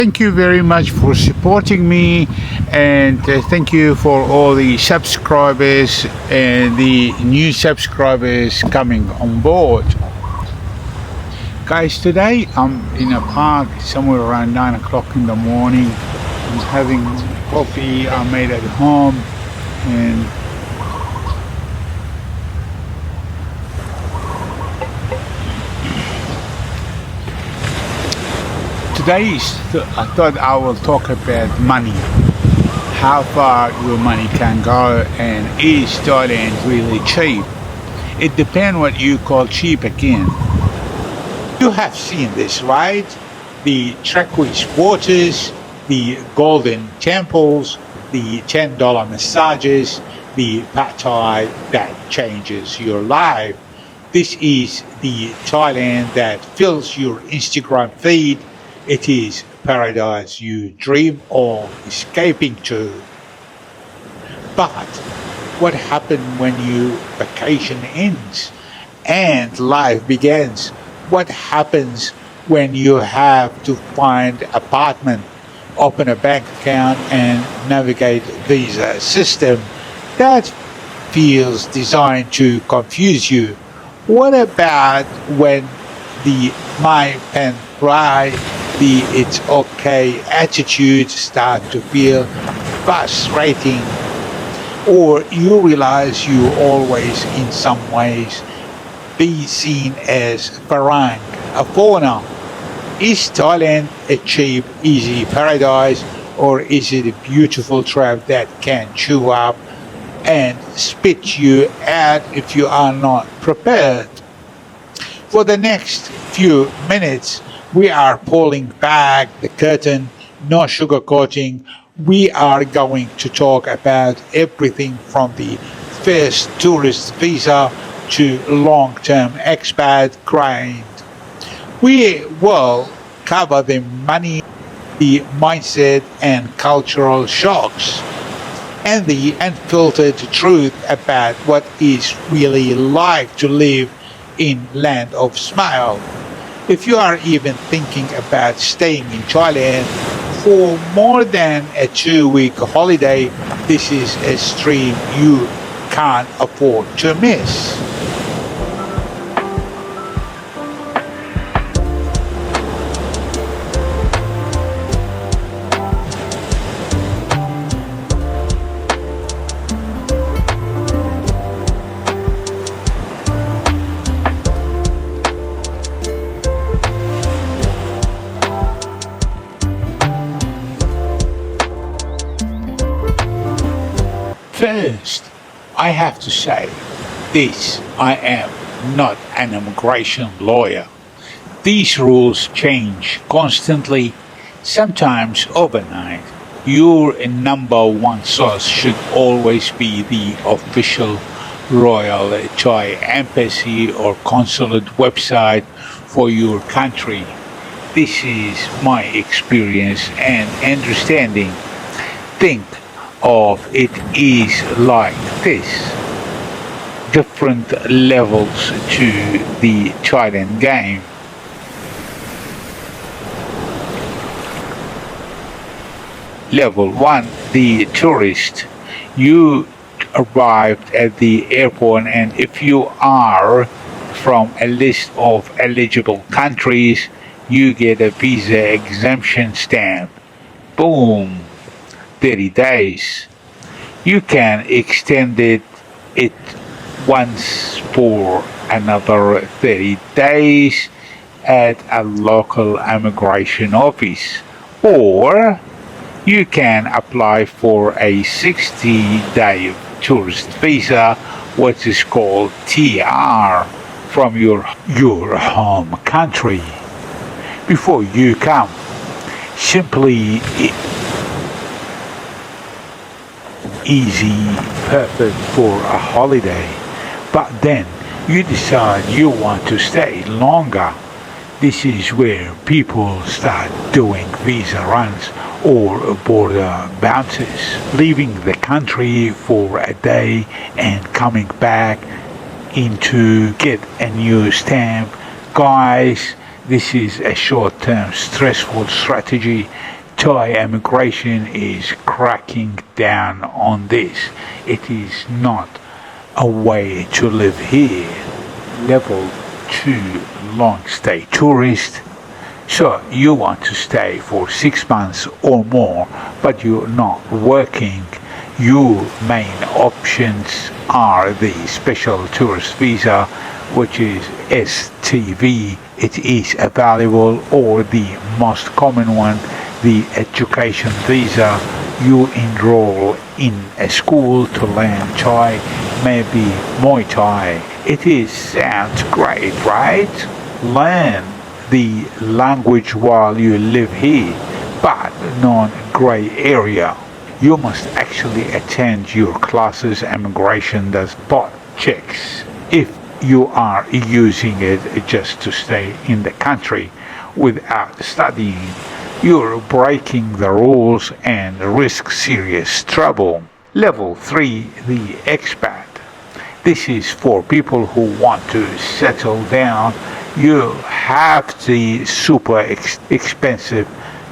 Thank you very much for supporting me, and thank you for all the subscribers and the new subscribers coming on board. Guys, today I'm in a park somewhere around 9 o'clock in the morning. I'm having coffee I made at home, and I thought I will talk about money, how far your money can go, and is Thailand really cheap? It depends what you call cheap again. You have seen this, right? The turquoise waters, the golden temples, the $10 massages, the pad thai that changes your life. This is the Thailand that fills your Instagram feed. It is paradise you dream of escaping to. But what happens when your vacation ends and life begins? What happens when you have to find apartment, open a bank account, and navigate visa system that feels designed to confuse you? What about when the my pen cry, the it's okay attitude start to feel frustrating, or you realize you always in some ways be seen as Farang, a foreigner? Is Thailand a cheap, easy paradise, or is it a beautiful trap that can chew up and spit you out if you are not prepared? For the next few minutes, we are pulling back the curtain, no sugarcoating. We are going to talk about everything from the first tourist visa to long-term expat grind. We will cover the money, the mindset and cultural shocks, and the unfiltered truth about what it's really like to live in land of smile. If you are even thinking about staying in Thailand for more than a 2-week holiday, this is a stream you can't afford to miss. First, I have to say this: I am not an immigration lawyer. These rules change constantly, sometimes overnight. Your number one source should always be the official Royal Thai Embassy or consulate website for your country. This is my experience and understanding. Think of it is like this: different levels to the Thailand game. Level 1, the tourist. You arrived at the airport, and if you are from a list of eligible countries, you get a visa exemption stamp. Boom! 30 days. You can extend it once for another 30 days at a local immigration office, or you can apply for a 60-day tourist visa, what is called TR, from your home country. Before you come, simply easy, perfect for a holiday. But then you decide you want to stay longer. This is where people start doing visa runs or border bounces, leaving the country for a day and coming back in to get a new stamp. Guys, This is a short-term stressful strategy. Thai immigration is cracking down on this. It is not a way to live here. Level 2 long stay tourist. So you want to stay for 6 months or more, but you're not working. Your main options are the special tourist visa, which is STV. It is available, or the most common one, the education visa. You enroll in a school to learn Thai, maybe Muay Thai. It is sounds great, right? Learn the language while you live here, but non-gray area. You must actually attend your classes. Immigration does spot checks. If you are using it just to stay in the country without studying, you're breaking the rules and risk serious trouble. Level 3, the expat. This is for people who want to settle down. You have the super expensive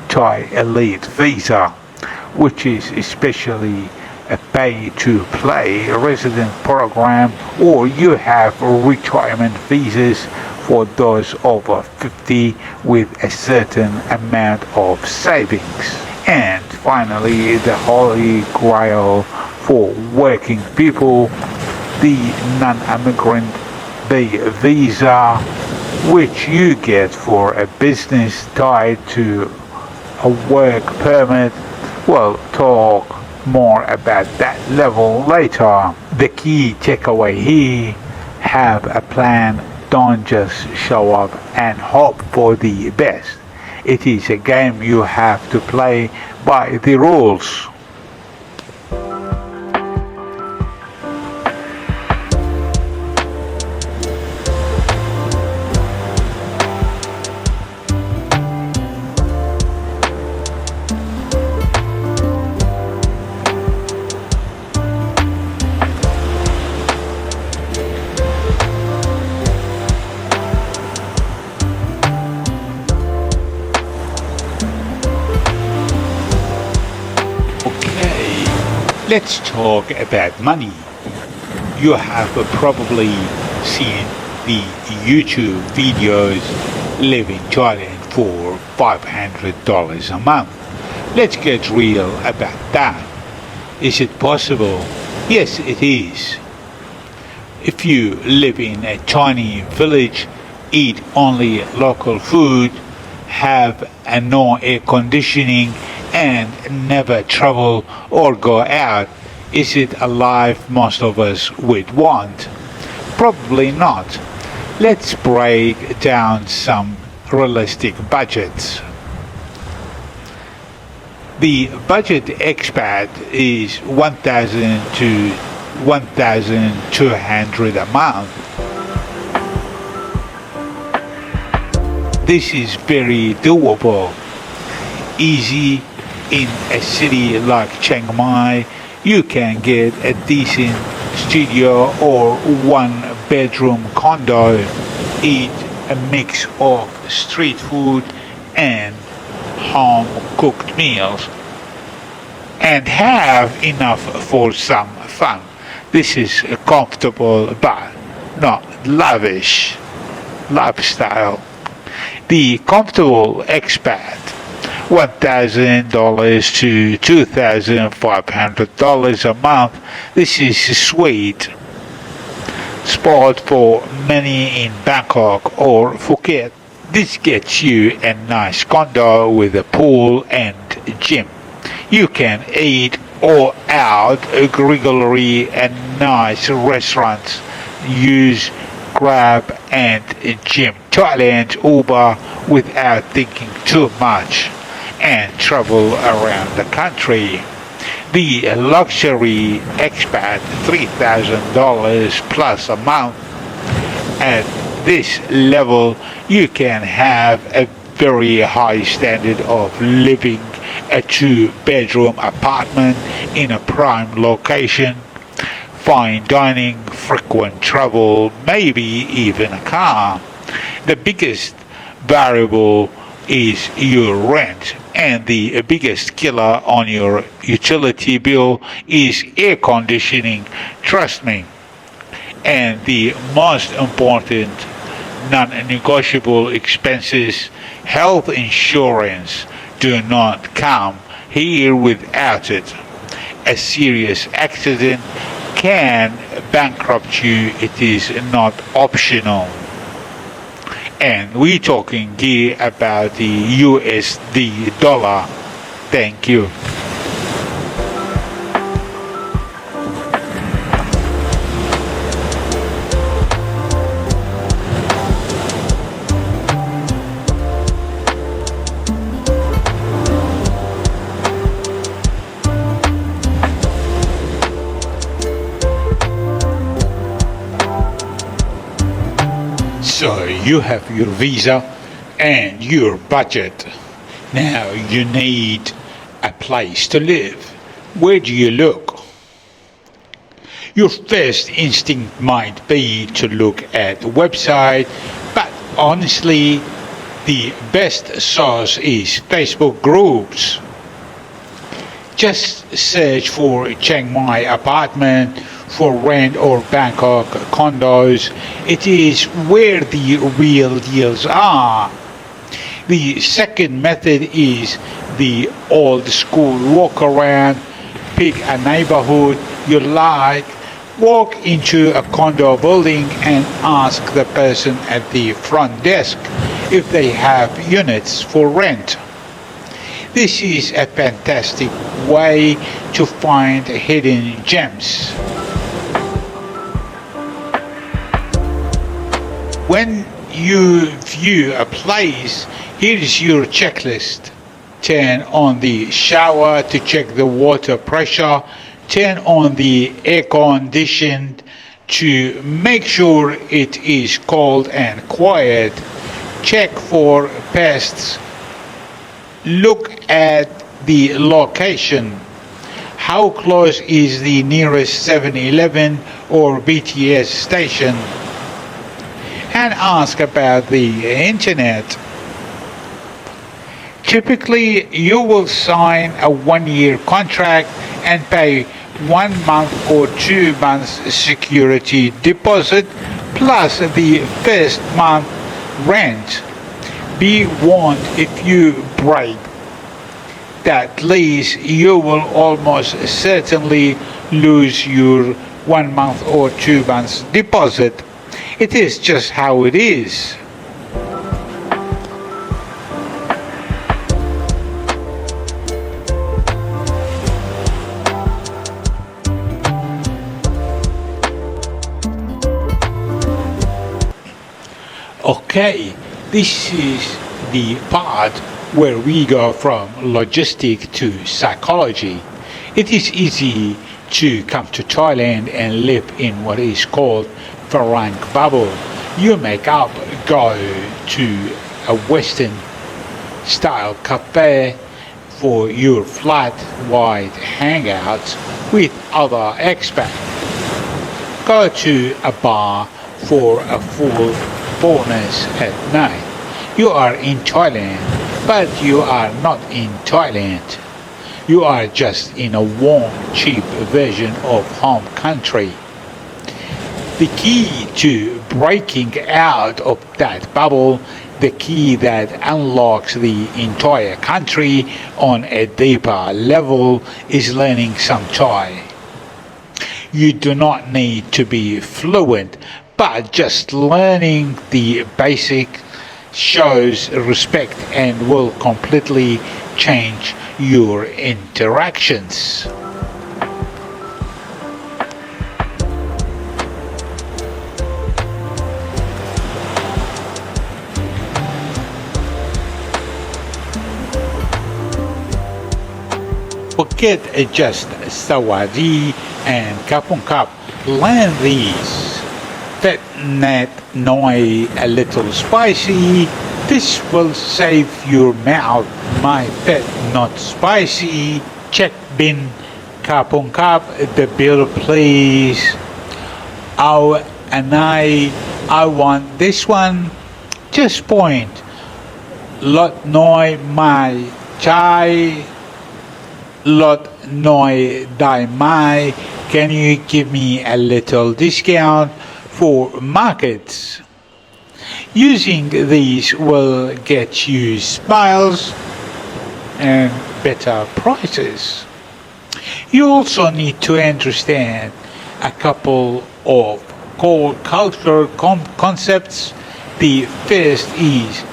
Thai elite visa, which is especially a pay-to-play resident program, or you have retirement visas for those over 50 with a certain amount of savings. And finally, the holy grail for working people, the non-immigrant visa, which you get for a business tied to a work permit. We'll talk more about that level later. The key takeaway here: have a plan. Don't just show up and hope for the best. It is a game. You have to play by the rules. Let's talk about money. You have probably seen the YouTube videos live in Thailand for $500 a month. Let's get real about that. Is it possible? Yes, it is. If you live in a tiny village, eat only local food, have no air conditioning, and never travel or go out, is it a life most of us would want? Probably not. Let's break down some realistic budgets. The budget expat is $1,000 to $1,200 a month. This is very doable. Easy. In a city like Chiang Mai, you can get a decent studio or one-bedroom condo, eat a mix of street food and home-cooked meals, and have enough for some fun. This is a comfortable but not lavish lifestyle. The comfortable expat, $1,000 to $2,500 a month. This is a sweet spot for many in Bangkok or Phuket. This gets you a nice condo with a pool and gym. You can eat all out regularly at nice restaurants. Use Grab and Gym Thailand Uber without thinking too much, and travel around the country. The luxury expat, $3,000 plus a month. At this level, you can have a very high standard of living, a 2-bedroom apartment in a prime location, fine dining, frequent travel, maybe even a car. The biggest variable is your rent, and the biggest killer on your utility bill is air conditioning. Trust me. And the most important non-negotiable expenses, health insurance, do not come here without it. A serious accident can bankrupt you. It is not optional. And we're talking here about the USD dollar. Thank you. So you have your visa and your budget. Now you need a place to live. Where do you look? Your first instinct might be to look at the website, but honestly, the best source is Facebook groups. Just search for Chiang Mai apartment for rent or Bangkok condos. It is where the real deals are. The second method is the old school walk around. Pick a neighborhood you like, walk into a condo building and ask the person at the front desk if they have units for rent. This is a fantastic way to find hidden gems. When you view a place, here is your checklist. Turn on the shower to check the water pressure. Turn on the air condition to make sure it is cold and quiet. Check for pests. Look at the location. How close is the nearest 7-Eleven or BTS station? And ask about the internet. Typically, you will sign a 1-year contract and pay 1 month or 2 months security deposit plus the first month rent. Be warned, if you break that lease, you will almost certainly lose your 1 month or 2 months deposit. It is just how it is. Okay, this is the part where we go from logistic to psychology. It is easy to come to Thailand and live in what is called Farang bubble. You make up, go to a Western style cafe for your flat white hangouts with other expats. Go to a bar for a full bonus at night. You are in Thailand, but you are not in Thailand. You are just in a warm, cheap version of home country. The key to breaking out of that bubble, the key that unlocks the entire country on a deeper level, is learning some Thai. You do not need to be fluent, but just learning the basic shows respect and will completely change your interactions. Forget just Sawadi and Kapung Kap. Learn these. Fat net noi a little spicy. This will save your mouth. My fat not spicy. Check bin. Kapung Kap. The bill please. Oh, and I want this one. Just point. ลดน้อยไม่ใช้ลดน้อยได้ไหม Can you give me a little discount for markets? Using these will get you smiles and better prices. You also need to understand a couple of core cultural concepts. The first is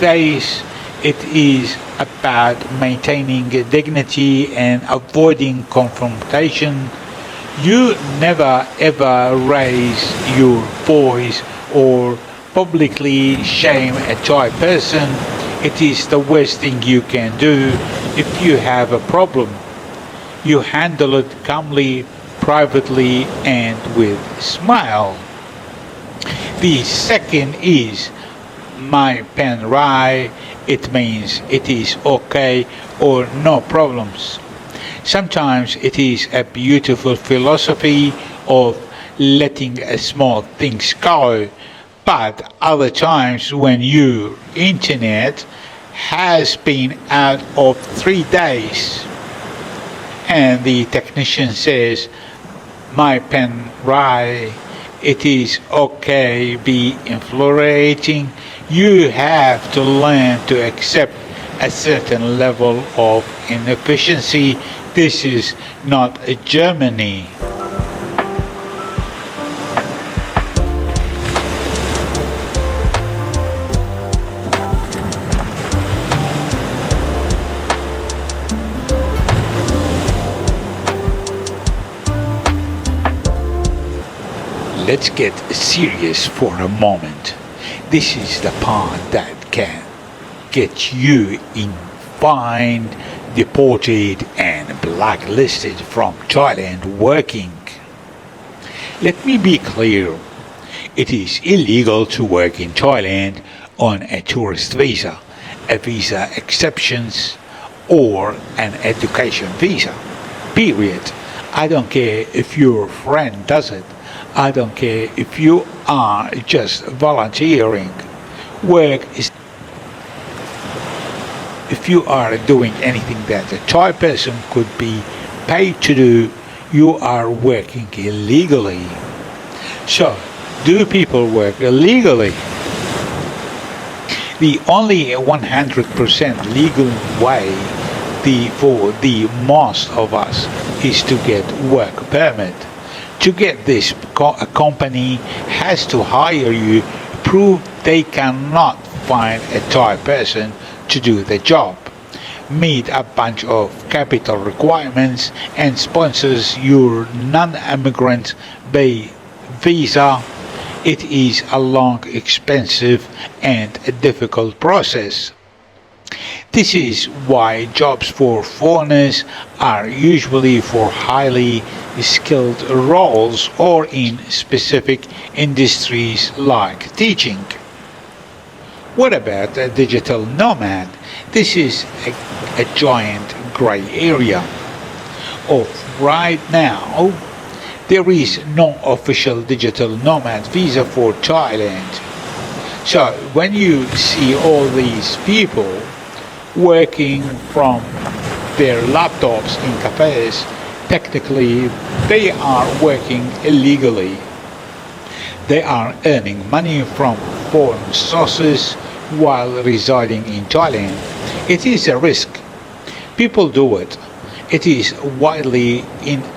face. It is about maintaining dignity and avoiding confrontation. You never ever raise your voice or publicly shame a Thai person. It is the worst thing you can do. If you have a problem, you handle it calmly, privately, and with smile. The second is my pen right. It means it is okay or no problems. Sometimes it is a beautiful philosophy of letting small things go, but other times when your internet has been out of 3 days and the technician says my pen right, it is okay be infuriating. You have to learn to accept a certain level of inefficiency. This is not Germany. Let's get serious for a moment. This is the part that can get you in fined, deported and blacklisted from Thailand working. Let me be clear. It is illegal to work in Thailand on a tourist visa, a visa exceptions or an education visa. Period. I don't care if your friend does it. I don't care if you are just volunteering. Work is. If you are doing anything that a Thai person could be paid to do, you are working illegally. So, do people work illegally? The only 100% legal way for the most of us is to get work permit. To get this, a company has to hire you, prove they cannot find a Thai person to do the job, meet a bunch of capital requirements, and sponsors your non-immigrant visa. It is a long, expensive, and a difficult process. This is why jobs for foreigners are usually for highly skilled roles or in specific industries like teaching. What about a digital nomad? This is a giant gray area. Right now, there is no official digital nomad visa for Thailand. So when you see all these people working from their laptops in cafes, technically they are working illegally. They are earning money from foreign sources while residing in Thailand. It is a risk. People do it. It is widely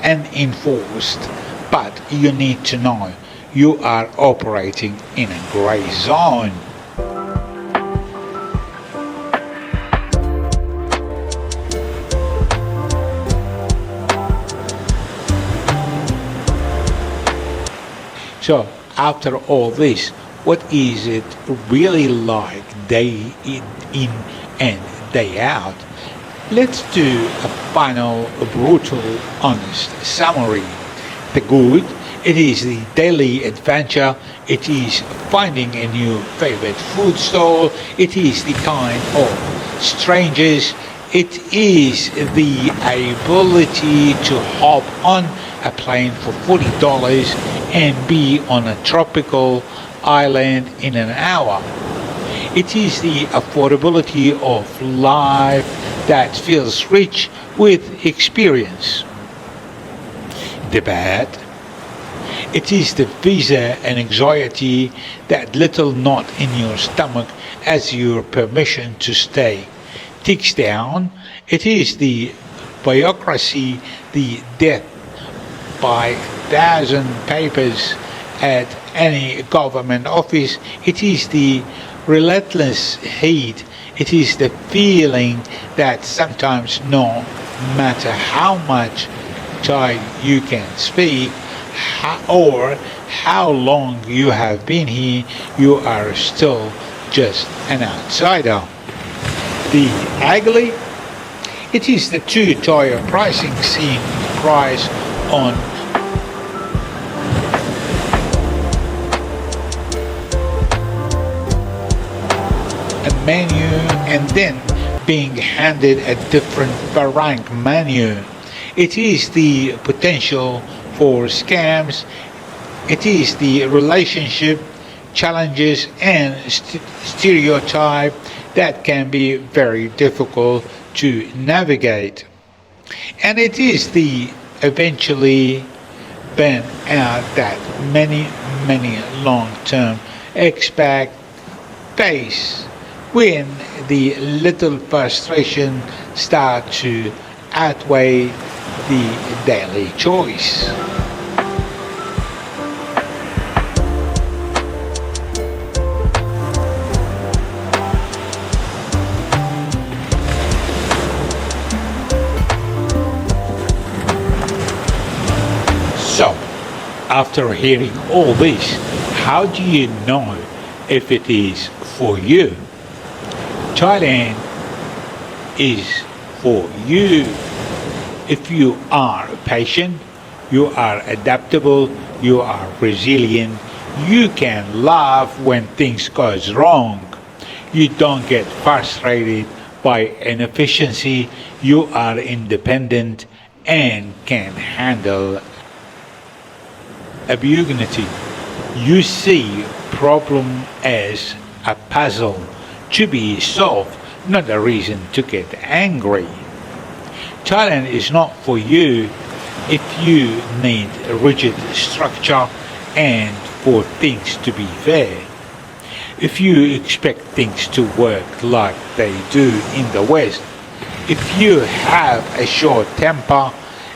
unenforced, but you need to know you are operating in a gray zone. So, after all this, what is it really like day in and day out? Let's do a final, brutal, honest summary. The good, it is the daily adventure. It is finding a new favorite food stall. It is the kind of strangers. It is the ability to hop on a plane for $40 and be on a tropical island in an hour. It is the affordability of life that feels rich with experience. The bad, it is the visa and anxiety, that little knot in your stomach as your permission to stay ticks down. It is the bureaucracy, the death by thousand papers at any government office. It is the relentless heat. It is the feeling that sometimes, no matter how much Thai you can speak, or how long you have been here, you are still just an outsider. The ugly, it is the two-tier pricing, seeing price on a menu and then being handed a different Farang menu. It is the potential for scams. It is the relationship challenges and stereotype that can be very difficult to navigate. And it is the eventually burn out that many long-term expat face when the little frustration start to outweigh the daily choice. So, after hearing all this, how do you know if it is for you? Thailand is for you. If you are patient, you are adaptable, you are resilient, you can laugh when things goes wrong. You don't get frustrated by inefficiency, you are independent and can handle ambiguity. You see problem as a puzzle to be solved, not a reason to get angry. Thailand is not for you if you need a rigid structure and for things to be fair. If you expect things to work like they do in the West, if you have a short temper,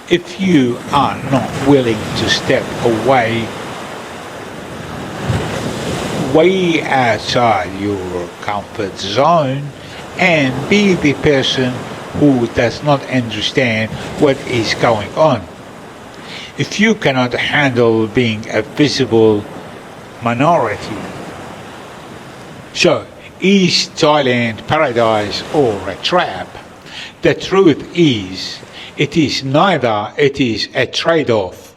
if you are not willing to step away way outside your comfort zone and be the person who does not understand what is going on. If you cannot handle being a visible minority. So, is Thailand paradise or a trap? The truth is, it is neither, it is a trade-off.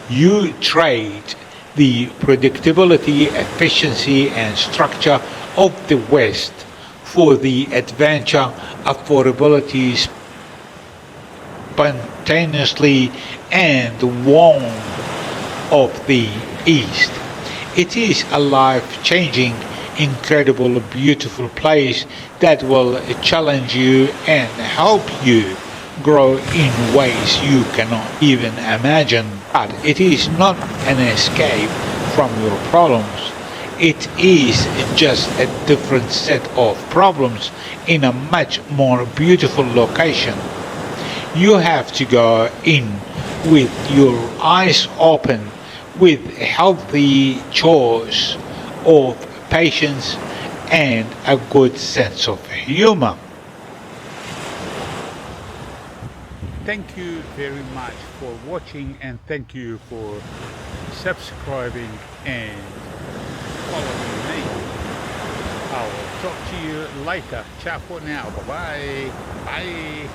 You trade the predictability, efficiency and structure of the West for the adventure, affordability, spontaneously and warmth of the East. It is a life-changing, incredible, beautiful place that will challenge you and help you grow in ways you cannot even imagine. But it is not an escape from your problems. It is just a different set of problems in a much more beautiful location. You have to go in with your eyes open, with a healthy choice of patience and a good sense of humor. Thank you very much for watching and thank you for subscribing and following me. I will talk to you later. Ciao for now. Bye-bye. Bye.